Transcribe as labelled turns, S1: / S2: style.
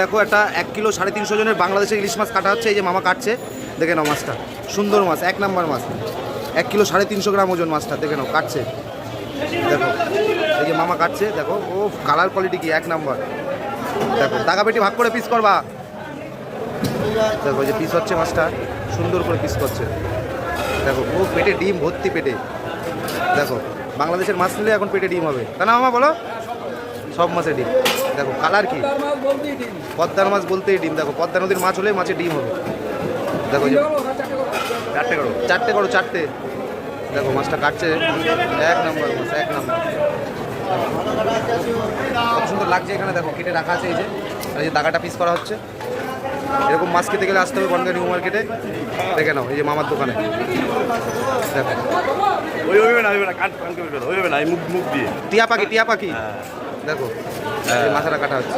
S1: দেখো একটা 1 কিলো 350 জনের বাংলাদেশের ইলিশ মাছ কাটা হচ্ছে। এই যে মামা কাটছে, দেখে নাও মাছটা সুন্দর মাছ, 1 নাম্বার মাছ। 1 কিলো 350 গ্রাম ওজন মাছটা, দেখে নাও কাটছে। দেখো এই যে মামা কাটছে, দেখো ও কালার কোয়ালিটি কি 1 নাম্বার। দেখো দাগা পেটি ভাগ করে পিস করবা। দেখো এই যে পিস হচ্ছে মাছটা, সুন্দর করে পিস করছে। দেখো ও পেটে ডিম ভর্তি পেটে। দেখো বাংলাদেশের মাছ নিলে এখন পেটে ডিম হবে, তা না মামা বলো? সব মাছের ডিম। দেখো কালার কি, পদ্মার মাছ বলতেই ডিম। দেখো পদ্মা নদীর মাছ হলে মাছের ডিম হবে। দেখো চারটে করো চারটে। দেখো মাছটা কাটছে, 1 নাম্বার মাছ, 1 নাম্বার। কত সুন্দর লাগছে এখানে, দেখো কেটে রাখা আছে। এই যে দাগাটা পিস করা হচ্ছে। এরকম মাছ খেতে গেলে আসতে হবে বনগাঁ নিউ মার্কেটে। দেখে নাও এই যে মামার দোকানে। দেখো টিয়া পাখি, টিয়া পাখি। দেখো মাথাটা কাটা হচ্ছে।